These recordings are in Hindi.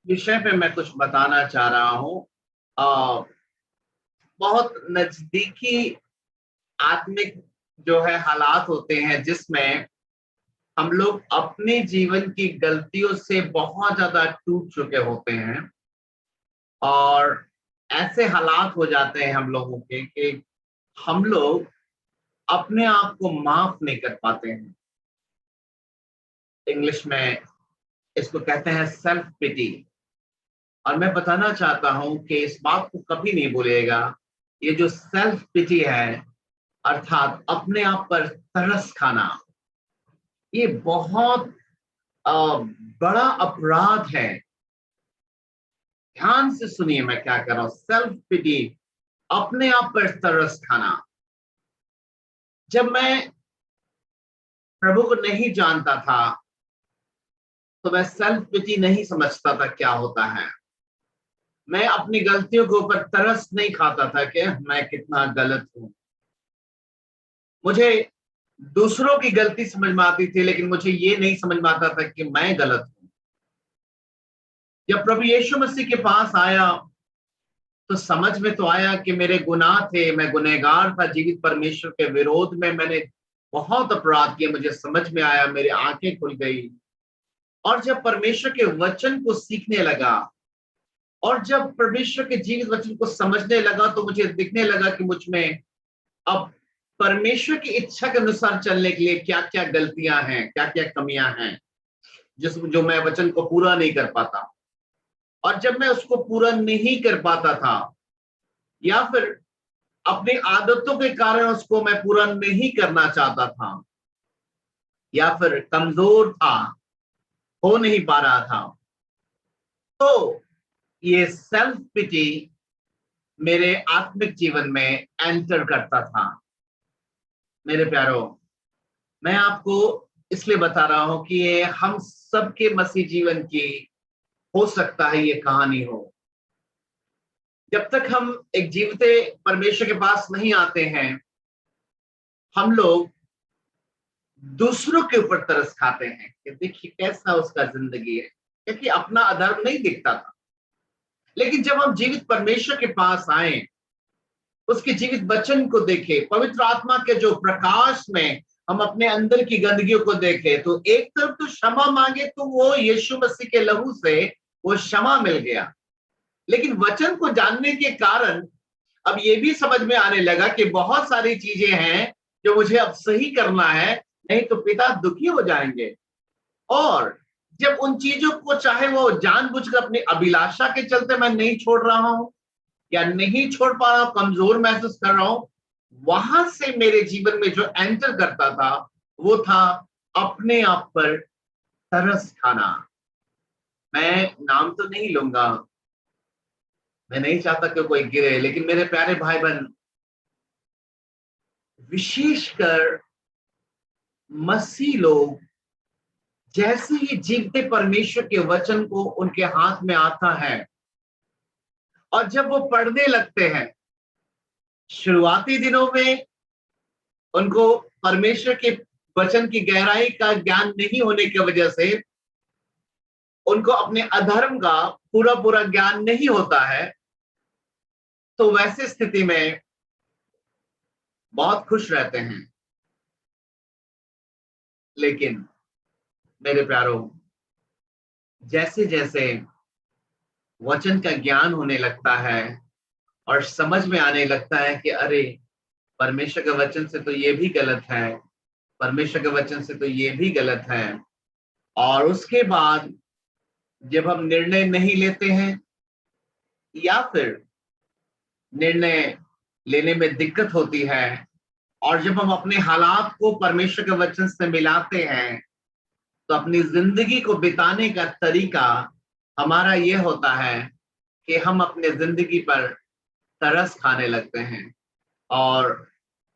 विषय पे मैं कुछ बताना चाह रहा हूँ। अ, बहुत नजदीकी आत्मिक जो है हालात होते हैं जिसमें हम लोग अपने जीवन की गलतियों से बहुत ज्यादा टूट चुके होते हैं और ऐसे हालात हो जाते हैं हम लोगों के कि हम लोग अपने आप को माफ नहीं कर पाते हैं। इंग्लिश में इसको कहते हैं सेल्फ पिटी। और मैं बताना चाहता हूं कि इस बात को कभी नहीं भूलिएगा। ये जो सेल्फ पिटी है अर्थात अपने आप पर तरस खाना, ये बहुत अ, बड़ा अपराध है। ध्यान से सुनिए मैं क्या कर रहा हूं। सेल्फ पिटी, अपने आप पर तरस खाना। जब मैं प्रभु को नहीं जानता था तो मैं सेल्फ पिटी नहीं समझता था क्या होता है। मैं अपनी गलतियों के ऊपर तरस नहीं खाता था कि मैं कितना गलत हूं। मुझे दूसरों की गलती समझ में आती थी लेकिन मुझे ये नहीं समझ में आता था कि मैं गलत हूं। जब प्रभु यीशु मसीह के पास आया तो समझ में तो आया कि मेरे गुनाह थे, मैं गुनहगार था, जीवित परमेश्वर के विरोध में मैंने बहुत अपराध किए। मुझे समझ में आया, मेरी आंखें खुल गई। और जब परमेश्वर के वचन को सीखने लगा और जब परमेश्वर के जीवित वचन को समझने लगा तो मुझे दिखने लगा कि मुझ में अब परमेश्वर की इच्छा के अनुसार चलने के लिए क्या क्या गलतियां हैं, क्या क्या कमियां हैं जिस जो मैं वचन को पूरा नहीं कर पाता। और जब मैं उसको पूरा नहीं कर पाता था या फिर अपनी आदतों के कारण उसको मैं पूरा नहीं करना चाहता था या फिर कमजोर था, हो नहीं पा रहा था, तो ये सेल्फ पिटी मेरे आत्मिक जीवन में एंटर करता था। मेरे प्यारो, मैं आपको इसलिए बता रहा हूं कि ये हम सबके मसीह जीवन की हो सकता है ये कहानी हो। जब तक हम एक जीवते परमेश्वर के पास नहीं आते हैं, हम लोग दूसरों के ऊपर तरस खाते हैं कि देखिए कैसा उसका जिंदगी है, क्योंकि अपना अधर्म नहीं दिखता था। लेकिन जब हम जीवित परमेश्वर के पास आए, उसके जीवित वचन को देखे, पवित्र आत्मा के जो प्रकाश में हम अपने अंदर की गंदगियों को देखे, तो एक तरफ तो क्षमा मांगे तो वो यीशु मसीह के लहू से वो क्षमा मिल गया। लेकिन वचन को जानने के कारण अब ये भी समझ में आने लगा कि बहुत सारी चीजें हैं जो मुझे अब सही करना है, नहीं तो पिता दुखी हो जाएंगे। और जब उन चीजों को चाहे वो जानबूझकर अपनी अभिलाषा के चलते मैं नहीं छोड़ रहा हूं या नहीं छोड़ पा रहा हूं, कमजोर महसूस कर रहा हूं, वहां से मेरे जीवन में जो एंटर करता था वो था अपने आप पर तरस खाना। मैं नाम तो नहीं लूंगा, मैं नहीं चाहता कि कोई गिरे, लेकिन मेरे प्यारे भाई बहन, विशेषकर मसीह लोग जैसे ही जीवते परमेश्वर के वचन को उनके हाथ में आता है और जब वो पढ़ने लगते हैं, शुरुआती दिनों में उनको परमेश्वर के वचन की गहराई का ज्ञान नहीं होने की वजह से उनको अपने अधर्म का पूरा पूरा ज्ञान नहीं होता है, तो वैसे स्थिति में बहुत खुश रहते हैं। लेकिन मेरे प्यारो, जैसे जैसे वचन का ज्ञान होने लगता है और समझ में आने लगता है कि अरे, परमेश्वर के वचन से तो ये भी गलत है, परमेश्वर के वचन से तो ये भी गलत है, और उसके बाद जब हम निर्णय नहीं लेते हैं या फिर निर्णय लेने में दिक्कत होती है और जब हम अपने हालात को परमेश्वर के वचन से मिलाते हैं, तो अपनी जिंदगी को बिताने का तरीका हमारा ये होता है कि हम अपने जिंदगी पर तरस खाने लगते हैं और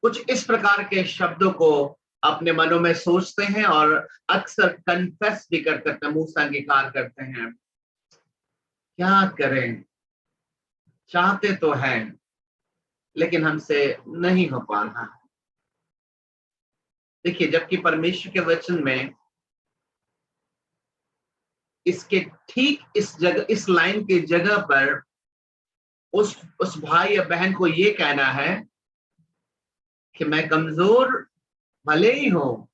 कुछ इस प्रकार के शब्दों को अपने मनों में सोचते हैं और अक्सर कन्फेस भी करते हैं, मुंह से अंगीकार करते हैं। क्या करें, चाहते तो हैं लेकिन हमसे नहीं हो पा रहा। देखिए, जबकि परमेश्वर के वचन में इसके ठीक इस जगह, इस लाइन की जगह पर उस भाई या बहन को ये कहना है कि मैं कमजोर भले ही हूं,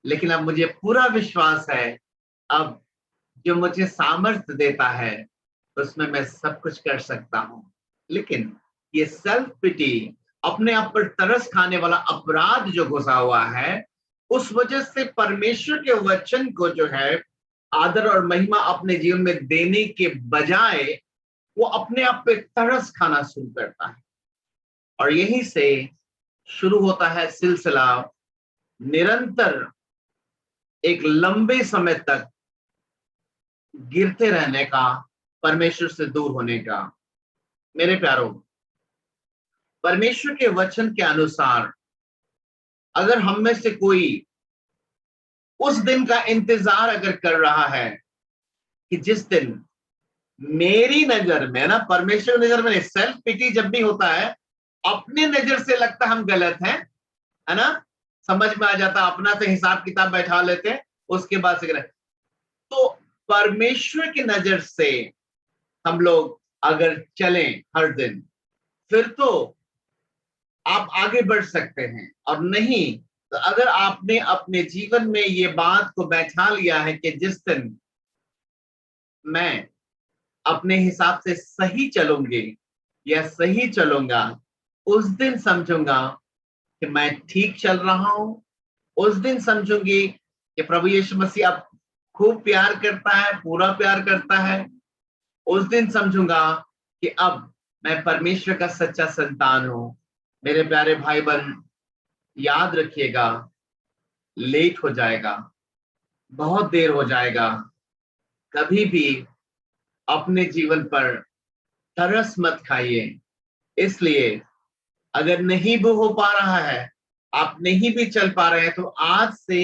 लेकिन अब मुझे पूरा विश्वास है, अब जो मुझे सामर्थ्य देता है उसमें मैं सब कुछ कर सकता हूं। लेकिन ये सेल्फ पिटी, अपने आप पर तरस खाने वाला अपराध जो घुसा हुआ है, उस वजह से परमेश्वर के वचन को जो है आदर और महिमा अपने जीवन में देने के बजाय वो अपने आप पे तरस खाना शुरू करता है। और यहीं से शुरू होता है सिलसिला निरंतर एक लंबे समय तक गिरते रहने का, परमेश्वर से दूर होने का। मेरे प्यारों, परमेश्वर के वचन के अनुसार अगर हम में से कोई उस दिन का इंतजार अगर कर रहा है कि जिस दिन मेरी नजर में ना, परमेश्वर की नजर में, सेल्फ पिटी जब भी होता है अपनी नजर से लगता हम गलत हैं, है ना, समझ में आ जाता, अपना से हिसाब किताब बैठा लेते हैं, उसके बाद से गलत। तो परमेश्वर की नजर से हम लोग अगर चलें हर दिन, फिर तो आप आगे बढ़ सकते हैं। और नहीं तो अगर आपने अपने जीवन में ये बात को बैठा लिया है कि जिस दिन मैं अपने हिसाब से सही चलूंगी या सही चलूंगा, उस दिन समझूंगा कि मैं ठीक चल रहा हूं, उस दिन समझूंगी कि प्रभु यीशु मसीह अब खूब प्यार करता है, पूरा प्यार करता है। उस दिन समझूंगा कि अब मैं परमेश्वर का सच्चा संतान हूं। मेरे प्यारे भाई बहन, याद रखिएगा, लेट हो जाएगा, बहुत देर हो जाएगा, कभी भी अपने जीवन पर तरस मत खाइए। इसलिए अगर नहीं भी हो पा रहा है, आप नहीं भी चल पा रहे हैं, तो आज से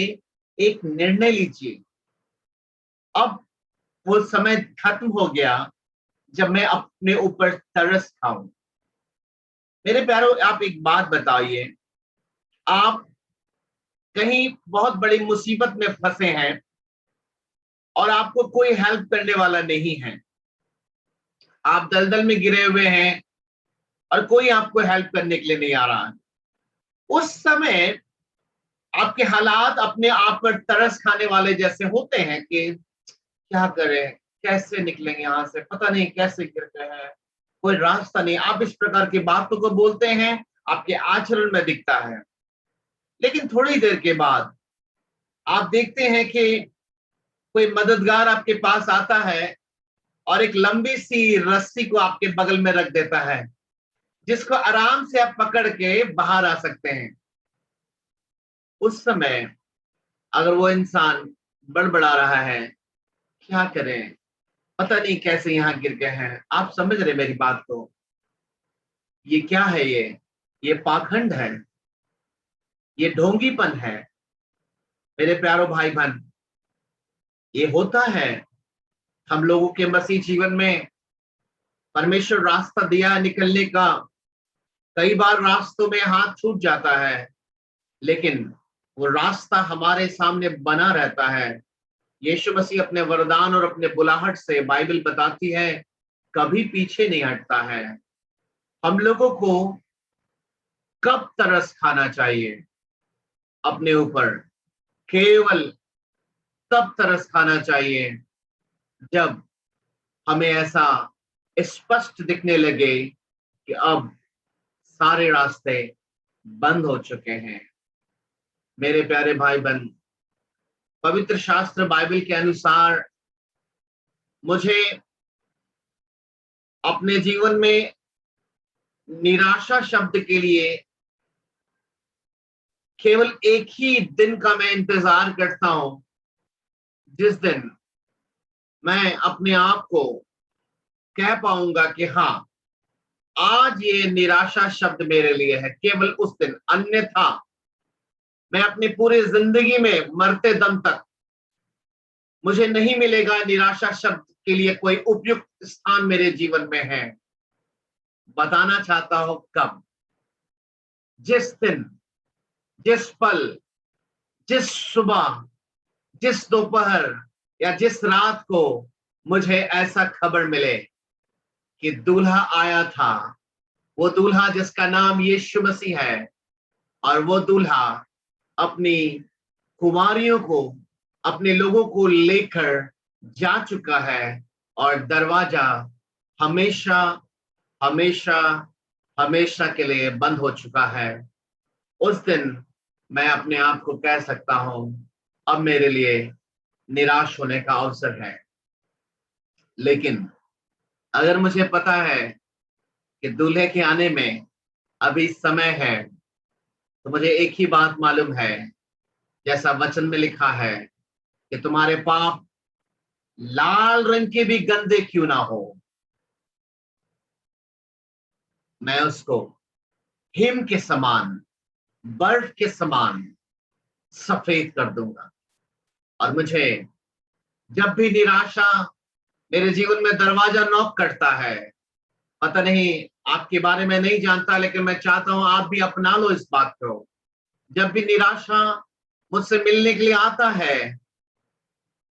एक निर्णय लीजिए, अब वो समय खत्म हो गया जब मैं अपने ऊपर तरस खाऊं। मेरे प्यारों, आप एक बात बताइए, आप कहीं बहुत बड़ी मुसीबत में फंसे हैं और आपको कोई हेल्प करने वाला नहीं है, आप दलदल में गिरे हुए हैं और कोई आपको हेल्प करने के लिए नहीं आ रहा है। उस समय आपके हालात अपने आप पर तरस खाने वाले जैसे होते हैं कि क्या करें, कैसे निकलेंगे यहाँ से, पता नहीं कैसे गिर गए हैं, कोई रास्ता नहीं। आप इस प्रकार की बातों को बोलते हैं, आपके आचरण में दिखता है। लेकिन थोड़ी देर के बाद आप देखते हैं कि कोई मददगार आपके पास आता है और एक लंबी सी रस्सी को आपके बगल में रख देता है, जिसको आराम से आप पकड़ के बाहर आ सकते हैं। उस समय अगर वो इंसान बड़बड़ा रहा है, क्या करें, पता नहीं कैसे यहाँ गिर गए हैं, आप समझ रहे मेरी बात को, ये क्या है, ये पाखंड है, ये ढोंगीपन है। मेरे प्यारो भाई बहन, ये होता है हम लोगों के मसीह जीवन में। परमेश्वर रास्ता दिया निकलने का, कई बार रास्तों में हाथ छूट जाता है, लेकिन वो रास्ता हमारे सामने बना रहता है। यीशु मसीह अपने वरदान और अपने बुलाहट से, बाइबल बताती है, कभी पीछे नहीं हटता है। हम लोगों को कब तरस खाना चाहिए अपने ऊपर? केवल तब तरस खाना चाहिए जब हमें ऐसा स्पष्ट दिखने लगे कि अब सारे रास्ते बंद हो चुके हैं। मेरे प्यारे भाई बहन, पवित्र शास्त्र बाइबल के अनुसार मुझे अपने जीवन में निराशा शब्द के लिए केवल एक ही दिन का मैं इंतजार करता हूं, जिस दिन मैं अपने आप को कह पाऊंगा कि हाँ, आज ये निराशा शब्द मेरे लिए है, केवल उस दिन। अन्यथा मैं अपनी पूरी जिंदगी में मरते दम तक मुझे नहीं मिलेगा निराशा शब्द के लिए कोई उपयुक्त स्थान मेरे जीवन में है। बताना चाहता हूं कब? जिस दिन, जिस पल, जिस सुबह, जिस दोपहर या जिस रात को मुझे ऐसा खबर मिले कि दूल्हा आया था, वो दूल्हा जिसका नाम यीशु मसीह है, और वो दूल्हा अपनी कुमारियों को, अपने लोगों को लेकर जा चुका है, और दरवाजा हमेशा हमेशा हमेशा के लिए बंद हो चुका है। उस दिन मैं अपने आप को कह सकता हूं, अब मेरे लिए निराश होने का अवसर है। लेकिन अगर मुझे पता है कि दूल्हे के आने में अभी समय है, तो मुझे एक ही बात मालूम है, जैसा वचन में लिखा है कि तुम्हारे पाप लाल रंग के भी गंदे क्यों ना हो, मैं उसको हिम के समान, बर्फ के समान सफेद कर दूंगा। और मुझे जब भी निराशा मेरे जीवन में दरवाजा नॉक करता है, पता नहीं आपके बारे में नहीं जानता, लेकिन मैं चाहता हूं आप भी अपना लो इस बात को। जब भी निराशा मुझसे मिलने के लिए आता है,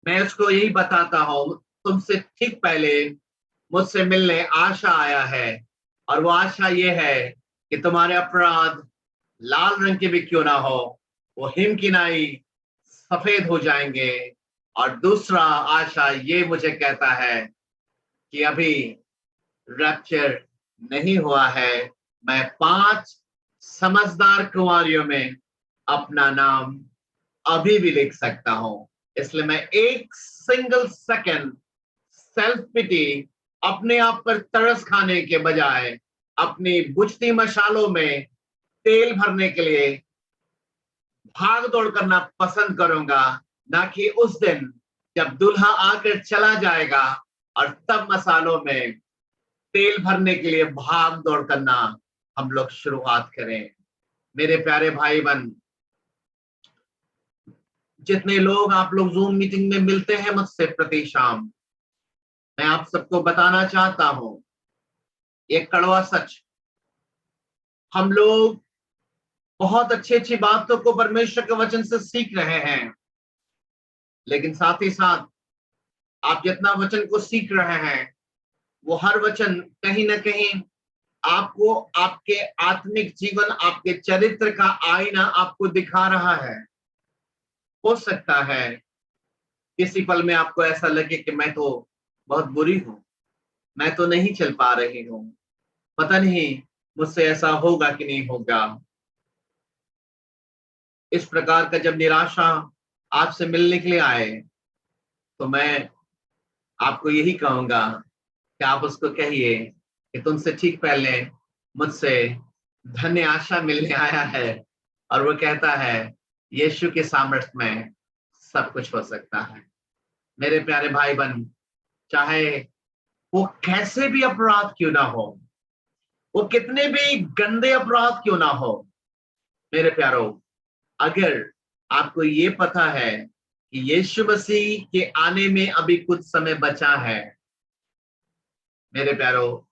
मैं उसको यही बताता हूं, तुमसे ठीक पहले मुझसे मिलने आशा आया है, और वो आशा ये है कि तुम्हारे अपराध लाल रंग के भी क्यों ना हो, वो हिम की नाई सफेद हो जाएंगे। और दूसरा आशा ये मुझे कहता है कि अभी रैप्चर नहीं हुआ है, मैं 5 समझदार कुंवारियों में अपना नाम अभी भी लिख सकता हूं। इसलिए मैं एक सिंगल सेकंड सेल्फ पिटी, अपने आप पर तरस खाने के बजाय अपनी बुझती मशालों में तेल भरने के लिए भाग दौड़ करना पसंद करूंगा, ना कि उस दिन जब दूल्हा आकर चला जाएगा और तब मसालों में तेल भरने के लिए भाग दौड़ करना हम लोग शुरुआत करें। मेरे प्यारे भाई बहन, जितने लोग आप लोग जूम मीटिंग में मिलते हैं मुझसे प्रति शाम, मैं आप सबको बताना चाहता हूं एक कड़वा सच। हम लोग बहुत अच्छी अच्छी बातों को परमेश्वर के वचन से सीख रहे हैं, लेकिन साथ ही साथ आप जितना वचन को सीख रहे हैं, वो हर वचन कहीं ना कहीं आपको आपके आत्मिक जीवन, आपके चरित्र का आईना आपको दिखा रहा है। हो सकता है किसी पल में आपको ऐसा लगे कि मैं तो बहुत बुरी हूं, मैं तो नहीं चल पा रही हूं, पता नहीं मुझसे ऐसा होगा कि नहीं होगा। इस प्रकार का जब निराशा आपसे मिलने के लिए आए, तो मैं आपको यही कहूंगा कि आप उसको कहिए कि तुमसे ठीक पहले मुझसे धन्य आशा मिलने आया है, और वो कहता है यीशु के सामर्थ्य में सब कुछ हो सकता है। मेरे प्यारे भाई बहन, चाहे वो कैसे भी अपराध क्यों ना हो, वो कितने भी गंदे अपराध क्यों ना हो, मेरे प्यारो, अगर आपको ये पता है कि यीशु मसीह के आने में अभी कुछ समय बचा है, मेरे प्यारो,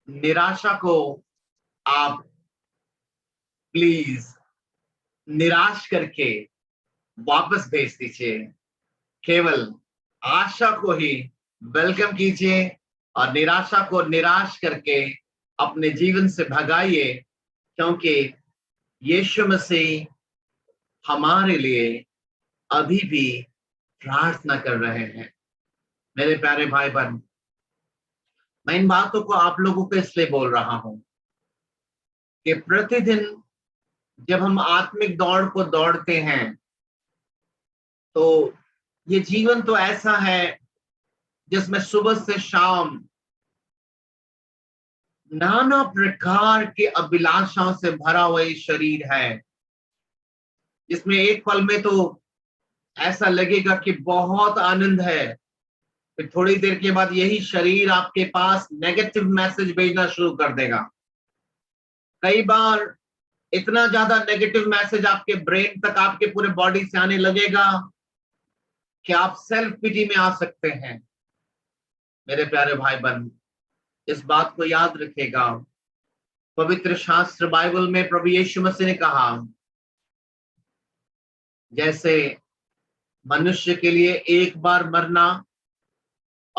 निराशा को आप प्लीज निराश करके वापस भेज दीजिए। केवल आशा को ही वेलकम कीजिए, और निराशा को निराश करके अपने जीवन से भगाइए, क्योंकि यीशु मसीह हमारे लिए अभी भी प्रार्थना कर रहे हैं। मेरे प्यारे भाई बहन, मैं इन बातों को आप लोगों को इसलिए बोल रहा हूं कि प्रतिदिन जब हम आत्मिक दौड़ को दौड़ते हैं, तो ये जीवन तो ऐसा है जिसमें सुबह से शाम नाना प्रकार के अभिलाषाओं से भरा हुआ ये शरीर है, जिसमें एक पल में तो ऐसा लगेगा कि बहुत आनंद है, फिर थोड़ी देर के बाद यही शरीर आपके पास नेगेटिव मैसेज भेजना शुरू कर देगा। कई बार इतना ज्यादा नेगेटिव मैसेज आपके ब्रेन तक, आपके पूरे बॉडी से आने लगेगा कि आप सेल्फ पिटी में आ सकते हैं। मेरे प्यारे भाई बहन, इस बात को याद रखेगा, पवित्र शास्त्र बाइबल में प्रभु यीशु मसीह ने कहा, जैसे मनुष्य के लिए एक बार मरना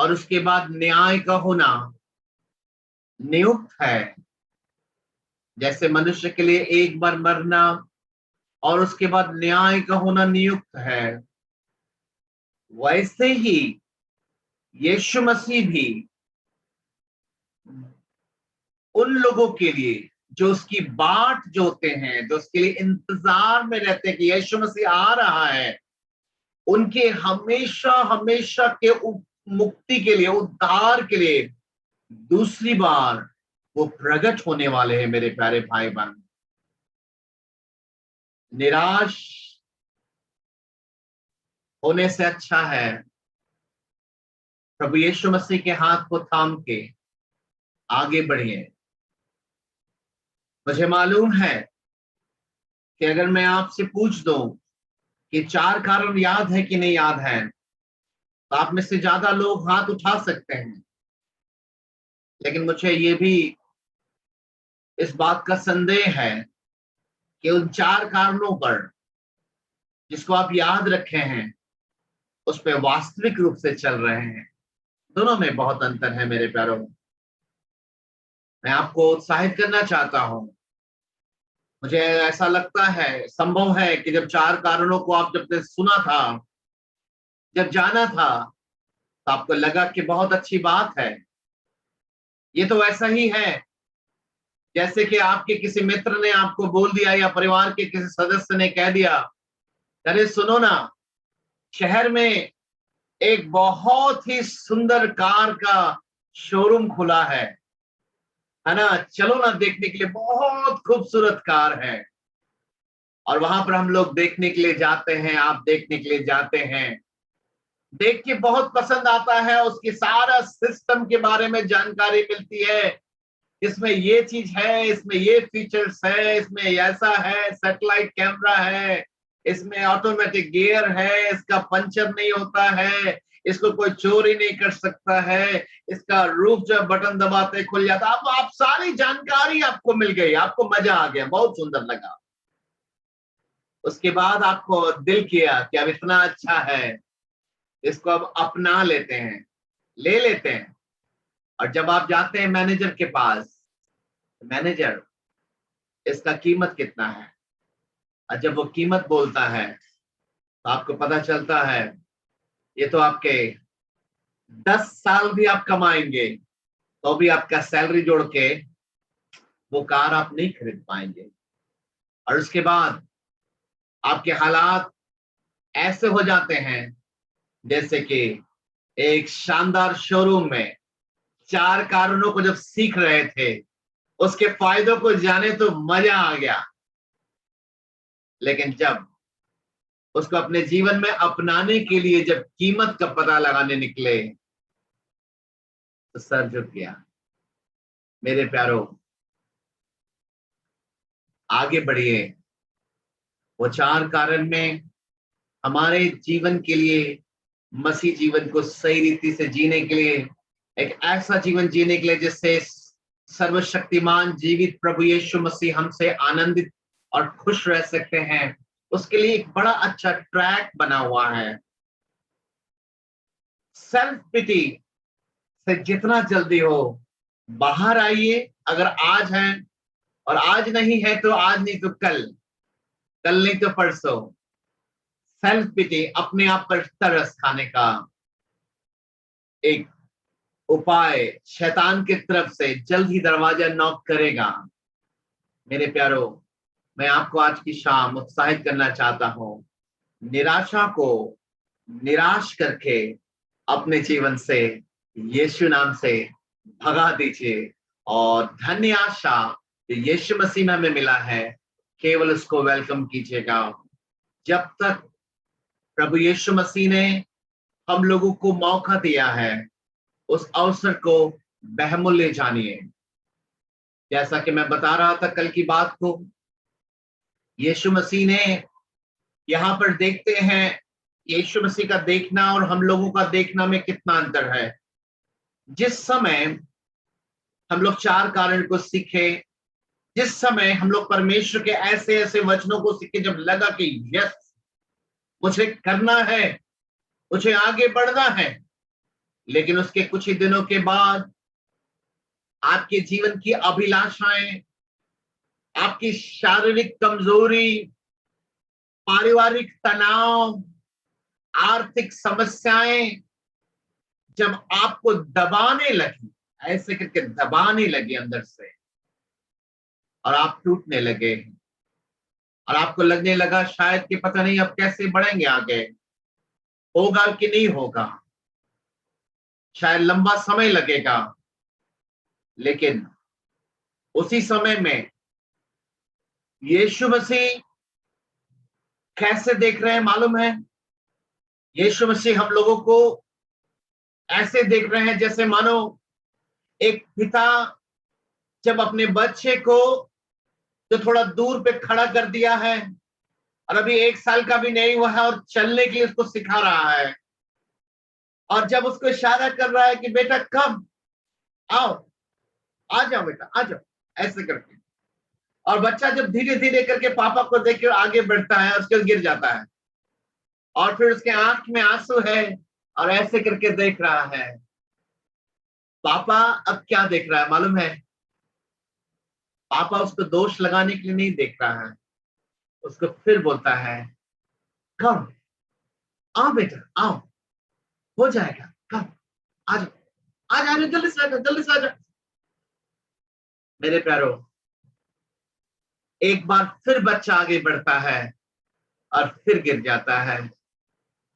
और उसके बाद न्याय का होना नियुक्त है। जैसे मनुष्य के लिए एक बार मरना और उसके बाद न्याय का होना नियुक्त है, वैसे ही यीशु मसीह भी उन लोगों के लिए जो उसकी बाट जोते हैं, जो उसके लिए इंतजार में रहते हैं कि यीशु मसीह आ रहा है, उनके हमेशा हमेशा के मुक्ति के लिए, उद्धार के लिए दूसरी बार वो प्रकट होने वाले हैं। मेरे प्यारे भाई बहन, निराश होने से अच्छा है प्रभु यीशु मसीह के हाथ को थाम के आगे बढ़िए। मुझे मालूम है कि अगर मैं आपसे पूछ दूं कि 4 कारण याद है कि नहीं याद है, तो आप में से ज्यादा लोग हाथ उठा सकते हैं। लेकिन मुझे ये भी इस बात का संदेह है कि उन 4 कारणों पर जिसको आप याद रखे हैं, उस पर वास्तविक रूप से चल रहे हैं। दोनों में बहुत अंतर है मेरे प्यारों। मैं आपको उत्साहित करना चाहता हूं। मुझे ऐसा लगता है, संभव है कि जब 4 कारणों को आप जब सुना था, जब जाना था, तो आपको लगा कि बहुत अच्छी बात है। ये तो वैसा ही है जैसे कि आपके किसी मित्र ने आपको बोल दिया या परिवार के किसी सदस्य ने कह दिया, अरे सुनो ना, शहर में एक बहुत ही सुंदर कार का शोरूम खुला है ना, चलो ना देखने के लिए, बहुत खूबसूरत कार है। और वहां पर हम लोग देखने के लिए जाते हैं, आप देखने के लिए जाते हैं, देख के बहुत पसंद आता है, उसकी सारा सिस्टम के बारे में जानकारी मिलती है, इसमें ये चीज है, इसमें ये फीचर्स है, इसमें ऐसा है, सैटेलाइट कैमरा है, इसमें ऑटोमेटिक गियर है, इसका पंचर नहीं होता है, इसको कोई चोरी नहीं कर सकता है, इसका रूफ जो बटन दबाते खुल जाता। आप सारी जानकारी आपको मिल गई, आपको मजा आ गया, बहुत सुंदर लगा। उसके बाद आपको दिल किया कि अब इतना अच्छा है, इसको अब अपना लेते हैं, ले लेते हैं। और जब आप जाते हैं मैनेजर के पास, मैनेजर इसका कीमत कितना है, और जब वो कीमत बोलता है तो आपको पता चलता है ये तो आपके 10 साल भी आप कमाएंगे तो भी आपका सैलरी जोड़ के वो कार आप नहीं खरीद पाएंगे। और उसके बाद आपके हालात ऐसे हो जाते हैं जैसे कि एक शानदार शोरूम में 4 कारणों को जब सीख रहे थे, उसके फायदों को जाने तो मजा आ गया, लेकिन जब उसको अपने जीवन में अपनाने के लिए जब कीमत का पता लगाने निकले तो सर झुक गया। मेरे प्यारों, आगे बढ़िए। वो 4 कारण में हमारे जीवन के लिए, मसीह जीवन को सही रीति से जीने के लिए, एक ऐसा जीवन जीने के लिए जिससे सर्वशक्तिमान जीवित प्रभु यीशु मसीह हमसे आनंदित और खुश रह सकते हैं, उसके लिए एक बड़ा अच्छा ट्रैक बना हुआ है। सेल्फ पिटी से जितना जल्दी हो बाहर आइए। अगर आज है, और आज नहीं है तो आज नहीं तो कल, कल नहीं तो परसों। सेल्फ पिटी, अपने आप पर तरस खाने का एक उपाय शैतान की तरफ से जल्द ही दरवाजा नॉक करेगा। मेरे प्यारो, मैं आपको आज की शाम उत्साहित करना चाहता हूं। निराशा को निराश करके अपने जीवन से यीशु नाम से भगा दीजिए, और धन्य आशा जो यीशु मसीह में हमें मिला है, केवल उसको वेलकम कीजिएगा। जब तक प्रभु यीशु मसीह ने हम लोगों को मौका दिया है, उस अवसर को बहुमूल्य जानिए। जैसा कि मैं बता रहा था कल की बात को, यीशु मसीह ने, यहां पर देखते हैं यीशु मसीह का देखना और हम लोगों का देखना में कितना अंतर है। जिस समय हम लोग 4 कारण को सीखे, जिस समय हम लोग परमेश्वर के ऐसे ऐसे वचनों को सीखे, जब लगा कि यस, मुझे करना है, मुझे आगे बढ़ना है, लेकिन उसके कुछ ही दिनों के बाद आपके जीवन की अभिलाषाएं, आपकी शारीरिक कमजोरी, पारिवारिक तनाव, आर्थिक समस्याएं जब आपको दबाने लगी, ऐसे करके दबाने लगी अंदर से, और आप टूटने लगे, और आपको लगने लगा शायद कि पता नहीं अब कैसे बढ़ेंगे आगे, होगा कि नहीं होगा, शायद लंबा समय लगेगा। लेकिन उसी समय में यीशु मसीह कैसे देख रहे हैं मालूम है? यीशु मसीह हम लोगों को ऐसे देख रहे हैं जैसे मानो एक पिता जब अपने बच्चे को जो थोड़ा दूर पे खड़ा कर दिया है और अभी 1 साल का भी नहीं हुआ है और चलने के लिए उसको सिखा रहा है, और जब उसको इशारा कर रहा है कि बेटा कम, आओ, आ जाओ बेटा, आ जाओ, ऐसे करके, और बच्चा जब धीरे धीरे करके पापा को देख कर आगे बढ़ता है, उसके गिर जाता है, और फिर उसके आंख में आंसू है और ऐसे करके देख रहा है। पापा अब क्या देख रहा है मालूम है? पापा उसको दोष लगाने के लिए नहीं देख रहा है, उसको फिर बोलता है कम, आओ बेटा, आओ, हो जाएगा, कम, आ जाओ, आ जाओ, जल्दी से आ जाओ, जल्दी से आ जाओ। मेरे प्यारो, एक बार फिर बच्चा आगे बढ़ता है और फिर गिर जाता है।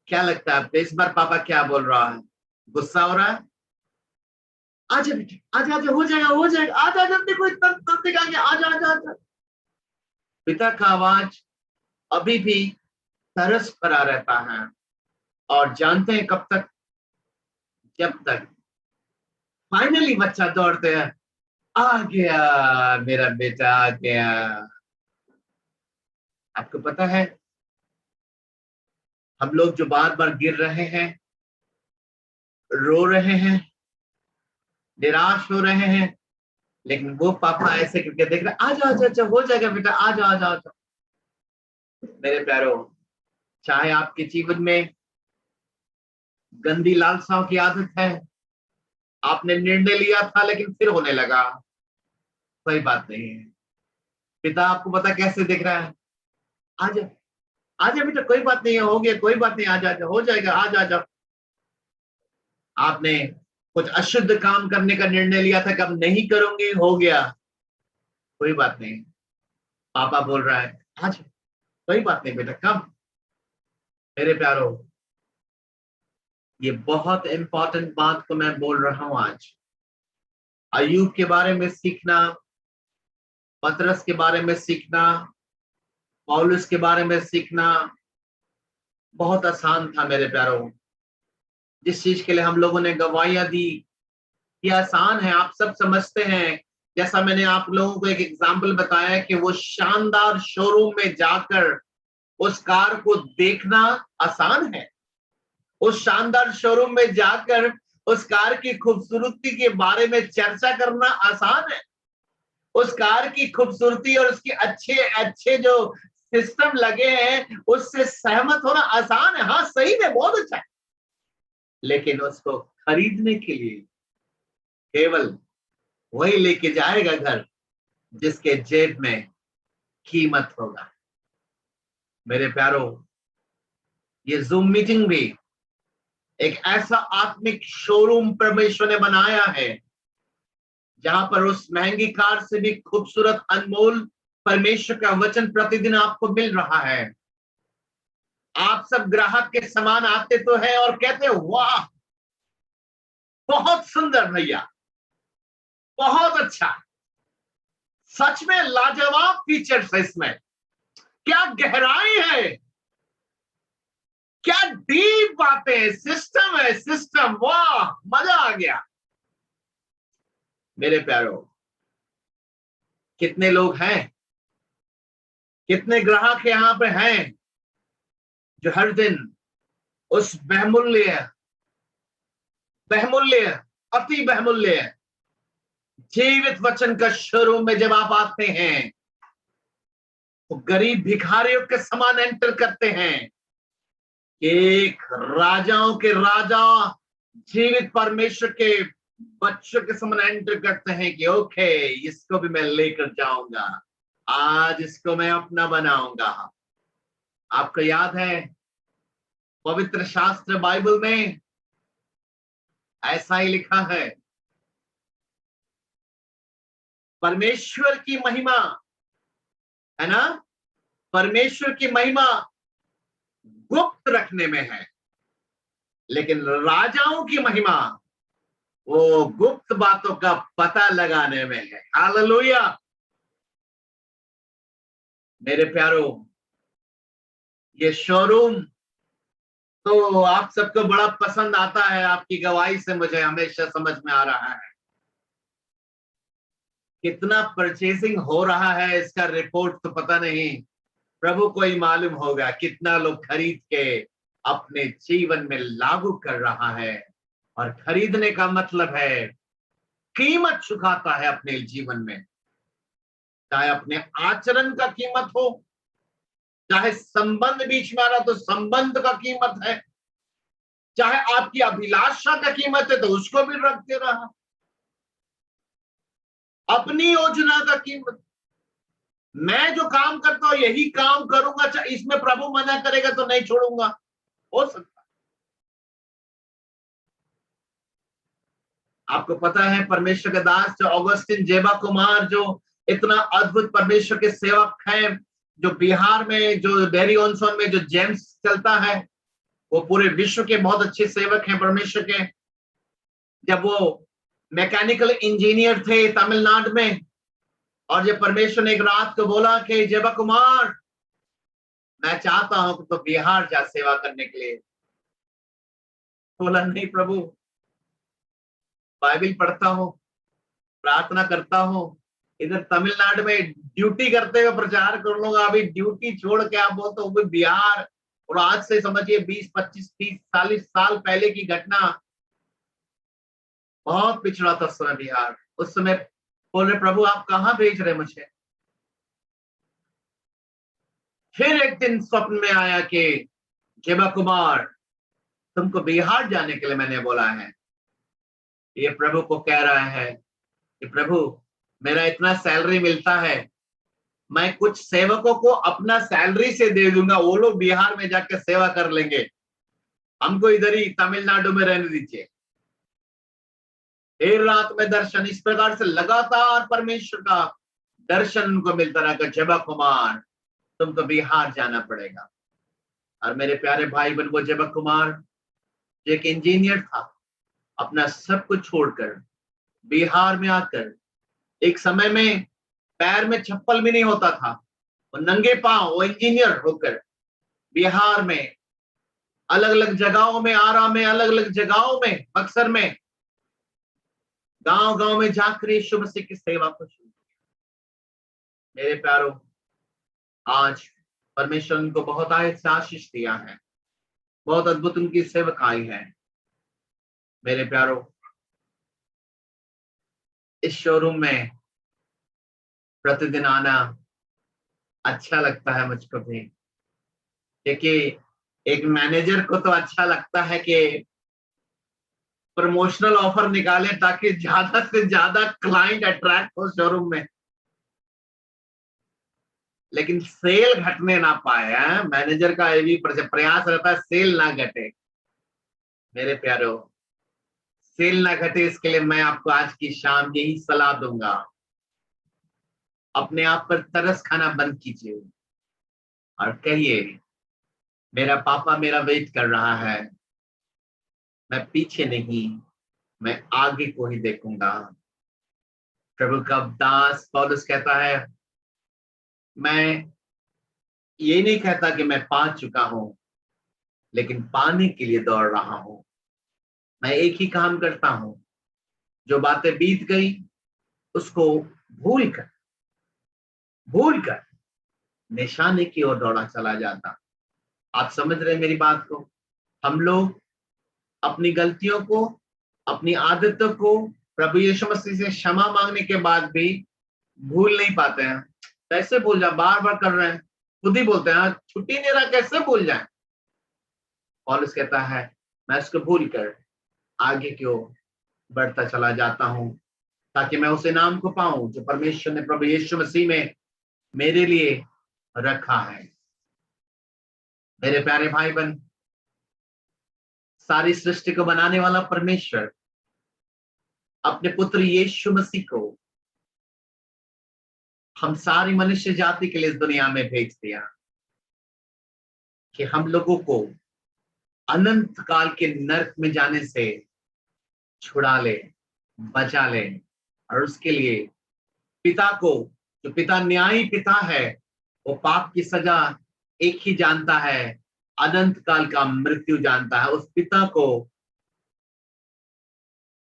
क्या लगता है आपको इस बार पापा क्या बोल रहा है? गुस्सा हो रहा है? आजा बेटा, आजा, आजा, हो जाएगा, हो जाएगा, आजा, जल्दी, कोई तब तक आगे, आजा, आजा, आजा। पिता का आवाज अभी भी तरस भरा रहता है, और जानते हैं कब तक? जब तक फाइनली बच्चा दौड़ते हैं, आ गया, मेरा बेटा आ गया। आपको पता है हम लोग जो बार बार गिर रहे हैं, रो रहे हैं, निराश हो रहे हैं, लेकिन वो पापा ऐसे करके देख रहे, आजा, आजा, आजा, हो जाएगा बेटा, आजा, आजा, आजा। मेरे प्यारो, चाहे आपके जीवन में गंदी लालसाओं की आदत है, आपने निर्णय लिया था लेकिन फिर होने लगा, कोई बात नहीं है। पिता आपको पता कैसे देख रहा है? आजा, आजा बेटा, कोई बात नहीं है, हो गया, कोई बात नहीं, आजा, आजा, हो जाएगा, आजा, आजा। आपने कुछ अशुद्ध काम करने का निर्णय लिया था कि अब नहीं करूंगी, हो गया, कोई बात नहीं। पापा बोल रहा है आजा, कोई बात नहीं बेटा, कम। मेरे प्यारो, ये बहुत इंपॉर्टेंट बात को मैं बोल रहा हूं आज। अय्यूब के बारे में सीखना, पतरस के बारे में सीखना, पौलुस के बारे में सीखना बहुत आसान था मेरे प्यारो। जिस चीज के लिए हम लोगों ने गवाहियां दी, ये आसान है, आप सब समझते हैं। जैसा मैंने आप लोगों को एक एग्जाम्पल बताया कि वो शानदार शोरूम में जाकर उस कार को देखना आसान है, उस शानदार शोरूम में जाकर उस कार की खूबसूरती के बारे में चर्चा करना आसान है, उस कार की खूबसूरती और उसके अच्छे अच्छे जो सिस्टम लगे हैं उससे सहमत होना आसान है। हाँ, सही में बहुत अच्छा है, लेकिन उसको खरीदने के लिए केवल वही लेके जाएगा घर जिसके जेब में कीमत होगा। मेरे प्यारो, ये जूम मीटिंग भी एक ऐसा आत्मिक शोरूम परमेश्वर ने बनाया है जहां पर उस महंगी कार से भी खूबसूरत अनमोल परमेश्वर का वचन प्रतिदिन आपको मिल रहा है। आप सब ग्राहक के समान आते तो है और कहते वाह, बहुत सुंदर भैया, बहुत अच्छा, सच में लाजवाब फीचर्स है इसमें, क्या गहराई है, क्या डीप बातें, सिस्टम है, सिस्टम, वाह, मजा आ गया। मेरे प्यारो, कितने लोग हैं, कितने ग्राहक यहाँ पे हैं जो हर दिन उस बहुमूल्य बहुमूल्य अति बहुमूल्य जीवित वचन का शोरूम में जब आप आते हैं तो गरीब भिखारियों के समान एंटर करते हैं। एक राजाओं के राजा, जीवित परमेश्वर के बच्चों के समान एंटर करते हैं कि ओके, इसको भी मैं लेकर जाऊंगा, आज इसको मैं अपना बनाऊंगा। आपको याद है पवित्र शास्त्र बाइबल में ऐसा ही लिखा है, परमेश्वर की महिमा, है ना, परमेश्वर की महिमा गुप्त रखने में है, लेकिन राजाओं की महिमा वो गुप्त बातों का पता लगाने में है। हालेलुया। मेरे प्यारो, ये शोरूम तो आप सबको बड़ा पसंद आता है, आपकी गवाही से मुझे हमेशा समझ में आ रहा है कितना परचेसिंग हो रहा है, इसका रिपोर्ट तो पता नहीं, प्रभु को ही मालूम होगा कितना लोग खरीद के अपने जीवन में लागू कर रहा है। और खरीदने का मतलब है कीमत चुकाता है अपने जीवन में, चाहे अपने आचरण का कीमत हो, चाहे संबंध बीच में आ रहा तो संबंध का कीमत है, चाहे आपकी अभिलाषा का कीमत है तो उसको भी रख दे रहा, अपनी योजना का कीमत, मैं जो काम करता हूं यही काम करूंगा, चाहे इसमें प्रभु मना करेगा तो नहीं छोड़ूंगा, हो सकता। आपको पता है परमेश्वर के दास जो ऑगस्टिन जेबा कुमार, जो इतना अद्भुत परमेश्वर के सेवक हैं, जो बिहार में जो डेरी ऑनसोन में जो जेम्स चलता है, वो पूरे विश्व के बहुत अच्छे सेवक हैं परमेश्वर के। जब वो मैकेनिकल इंजीनियर थे तमिलनाडु में, और जब परमेश्वर ने एक रात को बोला कि जेबा कुमार मैं चाहता हूं कि तो बिहार जा सेवा करने के लिए, बोला नहीं प्रभु, बाइबल पढ़ता हूं, प्रार्थना करता हूं, इधर तमिलनाडु में ड्यूटी करते हुए प्रचार कर लूंगा, अभी ड्यूटी छोड़ के आप बोलते हो बिहार। और आज से समझिए 20, 25, 30, 40 साल पहले की घटना, बहुत पिछड़ा था उस समय बिहार। उस समय बोल रहे प्रभु आप कहां भेज रहे मुझे। फिर एक दिन स्वप्न में आया कि जेबा कुमार तुमको बिहार जाने के लिए मैंने बोला है। ये प्रभु को कह रहा है कि प्रभु मेरा इतना सैलरी मिलता है, मैं कुछ सेवकों को अपना सैलरी से दे दूंगा, वो लोग बिहार में जाकर सेवा कर लेंगे, हमको इधर ही तमिलनाडु में रहने दीजिए। देर रात में दर्शन, इस प्रकार से लगातार परमेश्वर का दर्शन उनको मिलता रहा, जेबा कुमार तुमको बिहार जाना पड़ेगा। और मेरे प्यारे भाई बहन, वो जेबा कुमार एक इंजीनियर था, अपना सब कुछ छोड़कर बिहार में आकर, एक समय में पैर में चप्पल भी नहीं होता था, वो नंगे पांव वो इंजीनियर होकर बिहार में अलग अलग जगहों में, आरा में, अलग अलग जगहों में, बक्सर में, गांव गांव में जाकर यीशु मसीह की सेवा को शुरू किया। मेरे प्यारों, आज परमेश्वर उनको बहुत आशीष दिया है, बहुत अद्भुत उनकी सेवकाई है। मेरे प्यारों, इस शोरूम में प्रतिदिन आना अच्छा लगता है मुझको भी, क्योंकि एक मैनेजर को तो अच्छा लगता है कि प्रमोशनल ऑफर निकाले ताकि ज्यादा से ज्यादा क्लाइंट अट्रैक्ट हो शोरूम में, लेकिन सेल घटने ना पाए। मैनेजर का ये भी प्रयास रहता है सेल ना घटे। मेरे प्यारो, सेल ना घटे इसके लिए मैं आपको आज की शाम यही सलाह दूंगा, अपने आप पर तरस खाना बंद कीजिए और कहिए मेरा पापा मेरा वेट कर रहा है, मैं पीछे नहीं, मैं आगे को ही देखूंगा। प्रभु का दास पौलुस कहता है, मैं ये नहीं कहता कि मैं पा चुका हूं, लेकिन पाने के लिए दौड़ रहा हूं। मैं एक ही काम करता हूं, जो बातें बीत गई उसको भूल कर निशाने की ओर दौड़ा चला जाता। आप समझ रहे हैं मेरी बात को? हम लोग अपनी गलतियों को, अपनी आदतों को प्रभु यीशु मसीह से क्षमा मांगने के बाद भी भूल नहीं पाते हैं। कैसे भूल जाए, बार बार कर रहे हैं, खुद ही बोलते हैं छुट्टी नहीं रहा, कैसे भूल जाए। पौलुस कहता है मैं इसको भूल कर आगे क्यों बढ़ता चला जाता हूं, ताकि मैं उस इनाम को पाऊं जो परमेश्वर ने प्रभु यीशु मसीह में मेरे लिए रखा है। मेरे प्यारे भाई बहन, सारी सृष्टि को बनाने वाला परमेश्वर अपने पुत्र यीशु मसीह को हम सारी मनुष्य जाति के लिए इस दुनिया में भेज दिया कि हम लोगों को अनंत काल के नरक में जाने से छुड़ा ले, बचा ले। और उसके लिए पिता को, जो पिता न्यायी पिता है, वो पाप की सजा एक ही जानता है, अनंत काल का मृत्यु जानता है। उस पिता को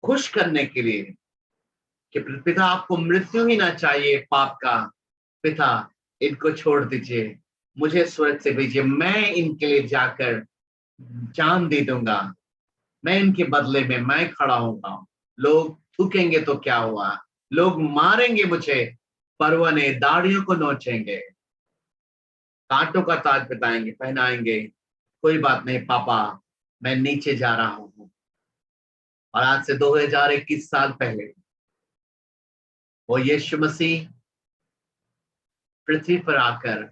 खुश करने के लिए कि पिता आपको मृत्यु ही ना चाहिए पाप का, पिता इनको छोड़ दीजिए, मुझे स्वर्ग से भेजिए, मैं इनके लिए जाकर जान दे दूंगा, मैं इनके बदले में मैं खड़ा होगा। लोग थूकेंगे तो क्या हुआ, लोग मारेंगे मुझे, परवने दाढ़ियों को नोचेंगे, कांटों का ताज पहनाएंगे, कोई बात नहीं पापा, मैं नीचे जा रहा हूं। और आज से 2021 साल पहले वो यीशु मसीह पृथ्वी पर आकर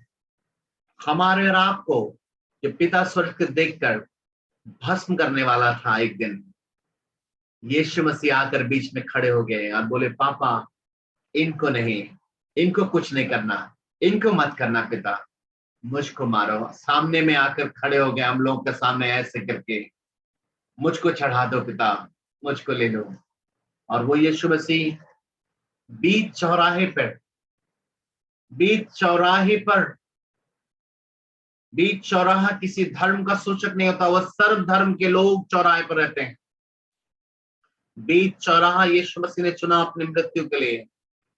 हमारे और आपको, जो पिता स्वर्ग को देखकर भस्म करने वाला था, एक दिन यीशु मसीह आकर बीच में खड़े हो गए और बोले, पापा इनको नहीं, इनको कुछ नहीं करना, इनको मत करना पिता, मुझको मारो। सामने में आकर खड़े हो गए हम लोगों के सामने ऐसे करके, मुझको चढ़ा दो पिता, मुझको ले लो। और वो यीशु मसीह बीच चौराहे पर, बीच चौराहा किसी धर्म का सूचक नहीं होता, वह सर्व धर्म के लोग चौराहे पर रहते हैं। बीच चौराहा यीशु मसीह ने चुना अपनी मृत्यु के लिए,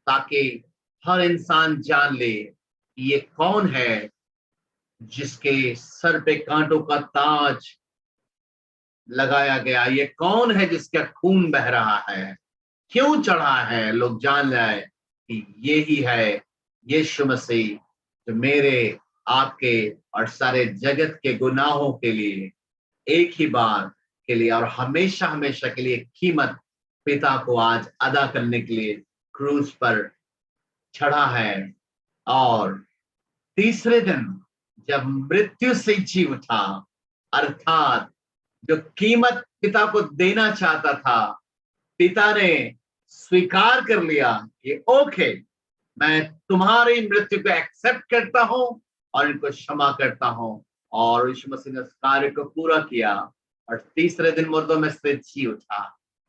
ताकि हर इंसान जान ले कि ये कौन है जिसके सर पे कांटों का ताज लगाया गया, ये कौन है जिसका खून बह रहा है, क्यों चढ़ा है, लोग जान जाए कि ये ही है यीशु मसीह, जो मेरे, आपके और सारे जगत के गुनाहों के लिए एक ही बार के लिए और हमेशा हमेशा के लिए कीमत पिता को आज अदा करने के लिए क्रूस पर चढ़ा है। और तीसरे दिन जब मृत्यु से जी उठा, अर्थात जो कीमत पिता को देना चाहता था, पिता ने स्वीकार कर लिया कि ओके, मैं तुम्हारी मृत्यु को एक्सेप्ट करता हूं और इनको क्षमा करता हूं। और यीशु मसीह ने उस कार्य को पूरा किया और तीसरे दिन मुर्दों में से जी उठा।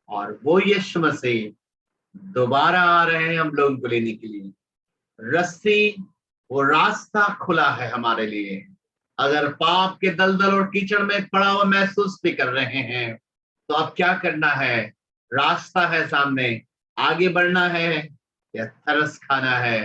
और वो यीशु मसीह दोबारा आ रहे हैं हम लोगों को लेने के लिए। रस्सी, वो रास्ता खुला है हमारे लिए। अगर पाप के दलदल और कीचड़ में पड़ा हुआ महसूस भी कर रहे हैं, तो अब क्या करना है, रास्ता है सामने, आगे बढ़ना है या तरस खाना है।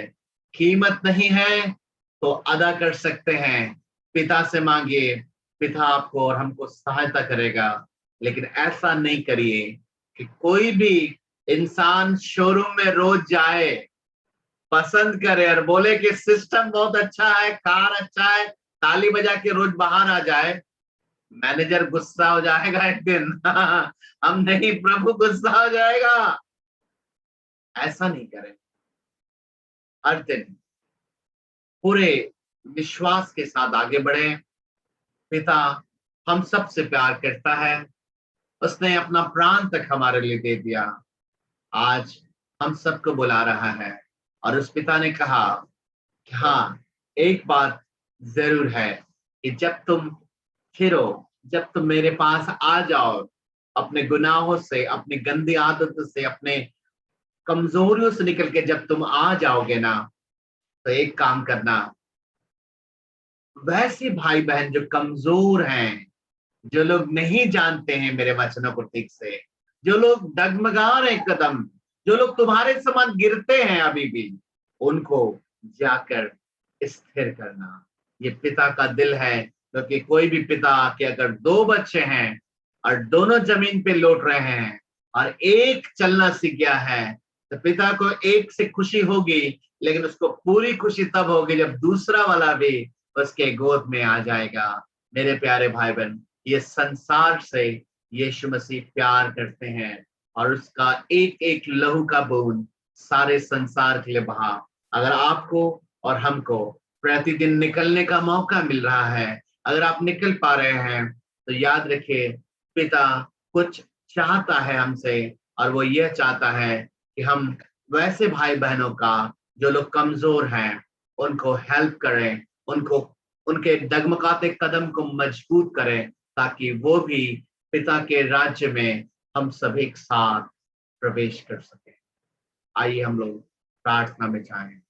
कीमत नहीं है तो अदा कर सकते हैं, पिता से मांगिए, पिता आपको और हमको सहायता करेगा। लेकिन ऐसा नहीं करिए कि कोई भी इंसान शोरूम में रोज जाए, पसंद करे और बोले कि सिस्टम बहुत अच्छा है, कार अच्छा है, ताली बजा के रोज बाहर आ जाए। मैनेजर गुस्सा हो जाएगा एक दिन हम नहीं, प्रभु गुस्सा हो जाएगा। ऐसा नहीं करें। हर दिन पूरे विश्वास के साथ आगे बढ़े। पिता हम सबसे प्यार करता है, उसने अपना प्राण तक हमारे लिए दे दिया, आज हम सबको बुला रहा है। और उस पिता ने कहा कि हाँ, एक बात जरूर है कि जब तुम फिरो, जब तुम मेरे पास आ जाओ, अपने गुनाहों से, अपनी गंदी आदतों से, अपने कमजोरियों से निकल के जब तुम आ जाओगे ना, तो एक काम करना, वैसे भाई बहन जो कमजोर हैं, जो लोग नहीं जानते हैं मेरे वचनों को ठीक से, जो लोग डगमगा रहे कदम, जो लोग तुम्हारे समान गिरते हैं अभी भी, उनको जाकर स्थिर करना। ये पिता का दिल है, क्योंकि कोई भी पिता के अगर 2 बच्चे हैं और दोनों जमीन पे लौट रहे हैं और एक चलना सीख गया है, तो पिता को एक से खुशी होगी, लेकिन उसको पूरी खुशी तब होगी जब दूसरा वाला भी उसके गोद में आ जाएगा। मेरे प्यारे भाई बहन, ये संसार से यीशु मसीह प्यार करते हैं और उसका एक एक लहू का बूंद सारे संसार के लिए बहा। अगर आपको और हमको प्रतिदिन निकलने का मौका मिल रहा है, अगर आप निकल पा रहे हैं, तो याद रखिए पिता कुछ चाहता है हमसे, और वो यह चाहता है कि हम वैसे भाई बहनों का जो लोग कमजोर हैं उनको हेल्प करें, उनको उनके डगमगाते कदम को मजबूत करें, ताकि वो भी पिता के राज्य में हम सभी एक साथ प्रवेश कर सके। आइए हम लोग प्रार्थना में जाएं।